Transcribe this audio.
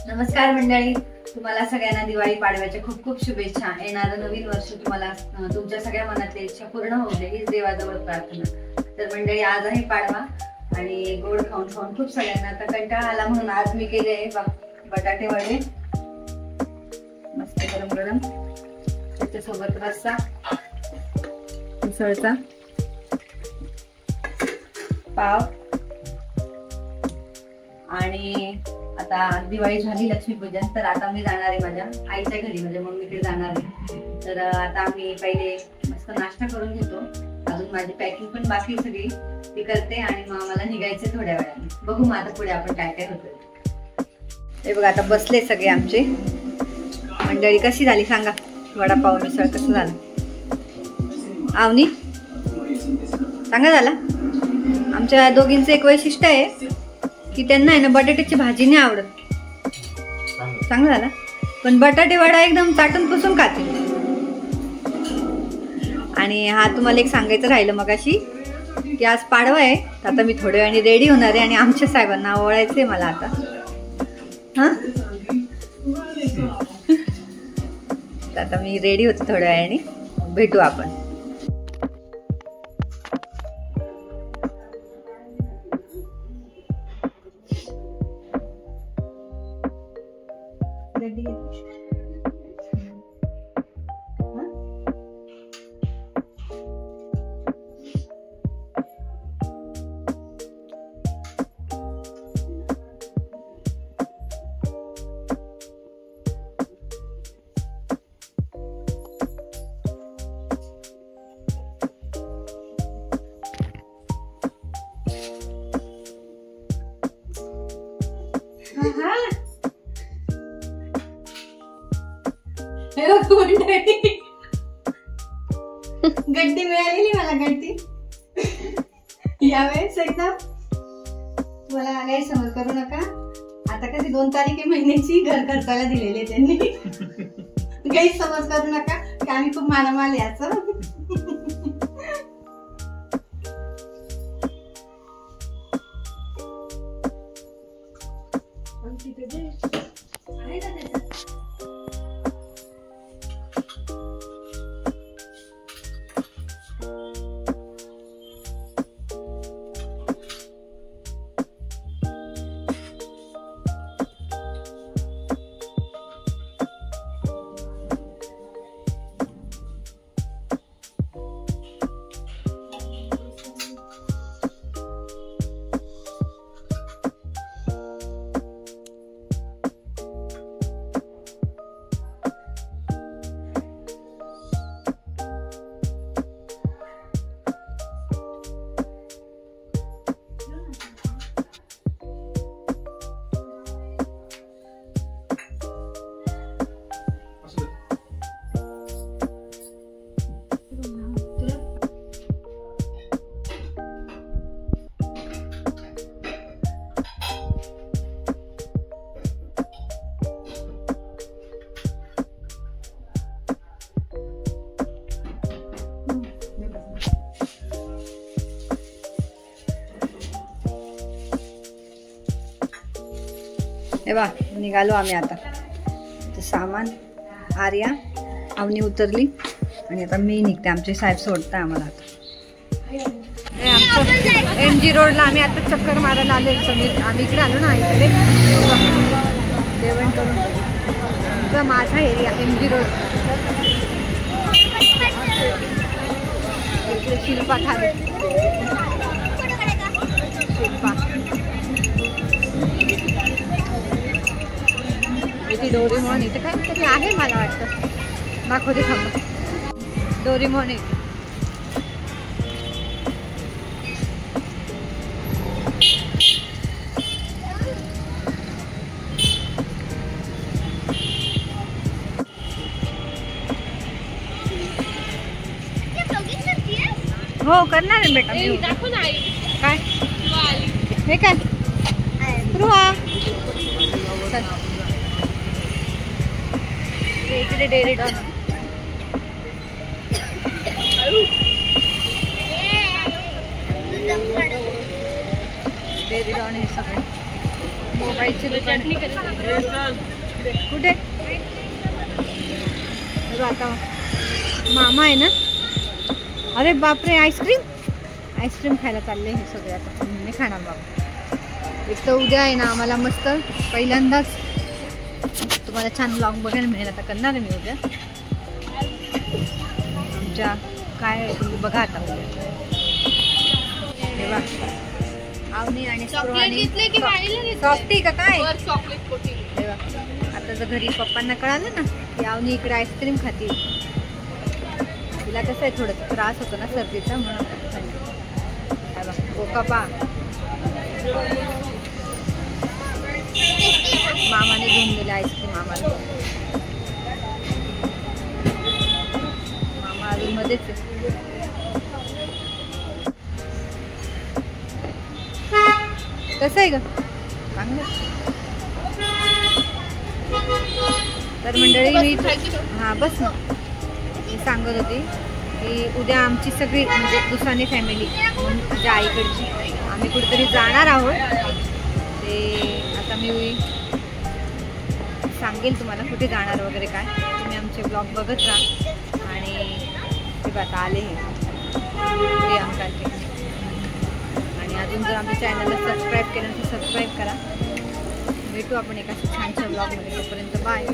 नमस्कार मंडळी, तुम्हाला सगळ्यांना दिवाळी पाडव्याच्या खूप खूप शुभेच्छा। येणारं नवीन वर्ष तुम्हाला तुमच्या सगळ्या मनातल्या इच्छा पूर्ण होऊ दे हीच देवाजवळ प्रार्थना। तर मंडळी, आज आहे पाडवा आणि गोड खाऊन खाऊन खूप सगळ्यांना आता कंटाळा आला, म्हणून आज मी केले बटाटे वडे मस्त गरम गरम, त्याच्यासोबत रस्सा, उसळचा पाव। आणि आता दिवाळी झाली, लक्ष्मीपूजन, तर आता मी जाणार आहे माझ्या आईच्या घरी, म्हणजे मम्मीकडे जाणार आहे। तर आता आम्ही पहिले मस्त नाश्ता करून घेतो, अजून माझी पॅकिंग पण बाकी सगळी ती करते आणि मग मला निघायचे थोड्या वेळाने। बघू मग आता पुढे आपण काय काय होतं। हे बघा, आता बसले सगळे आमचे। मंडळी कशी झाली सांगा, वडापाव मिसळ कसं झालं? आवनी सांगा झाला? आमच्या दोघींचं एक वैशिष्ट्य आहे की त्यांना आहे ना बटाट्याची भाजी नाही आवडत। चांगला झाला, पण बटाटे वडा एकदम चाटून पुसून खाते। आणि हा तुम्हाला एक सांगायचं राहिलं मगाशी की आज पाडवा आहे, तर आता मी थोड्या वेळाने रेडी होणार आहे आणि आमच्या साहेबांना ओवाळायचंय मला आता। हा आता मी रेडी होते, थोड्या वेळाने भेटू आपण। गड्डी मिळालेली मला, गड्डी यावेळेस एकदम तुम्हाला काही समज करू नका। आता कशी 2 तारीख महिन्याची घर खर्चाला दिलेली त्यांनी, काही समज करू नका की आम्ही खूप मालामाल याचं। हे बा, निघालो आम्ही आता। सामान आर्या आवनी उतरली आणि आता मी निघते, आमचे साहेब सोडताय आम्हाला आता। MG रोडला आम्ही आता चक्कर मारायला आले, आम्ही इकडे आलो ना इकडे जेवण करून। माझा एरिया MG रोड, इकडे शिल्पा थाली, शिल्पा इथे डोरेमॉन, इथे काहीतरी आहे मला वाटतं, दाखवते थांबा। डोरेमॉन आहे, हो करणार आहे बेटा। काय हे काय इकडे डेअरी डॉन, डेअरी डॉन हे सगळे मोबाईलची दुकान कुठे आता मामा आहे ना. अरे बापरे, आईस्क्रीम खायला चालले हे सगळे. आता मी खाणार बाबा. एक तर उद्या आहे ना आम्हाला मस्त पहिल्यांदाच तुम्हाला छान व्लॉग बघायला मिळेल. आता करणार आहे मी उद्या आमच्या काय आहे तुम्ही बघा आता उद्या. आवनी आणि सॉफ्टी का काय आता जर घरी पप्पांना कळालं ना की आवनी इकडे आईस्क्रीम खाते. तिला कसं आहे थोडंसं त्रास होतो ना सर्दीचा म्हणून. कोका मामाने घेऊन गेले आईस्क्रीम आम्हाला. मामा अजून मध्येच आहे. कसं आहे ग चांगलं. तर मंडळी मी बस ना मी सांगत होती की उद्या आमची सगळी म्हणजे दुसाने फॅमिली माझ्या आईकडची आम्ही कुठेतरी जाणार आहोत. ते आता मी सांगेल तुम्हाला कुठे जाणार वगैरे काय. तुम्ही आमचे ब्लॉग बघत राहा. आणि ते आता आले हे प्रियांकाचे. आणि अजून जर आमच्या चॅनलला सबस्क्राईब केलं तर सबस्क्राईब करा. भेटू आपण एका छानशा ब्लॉगमध्ये. तोपर्यंत बाय.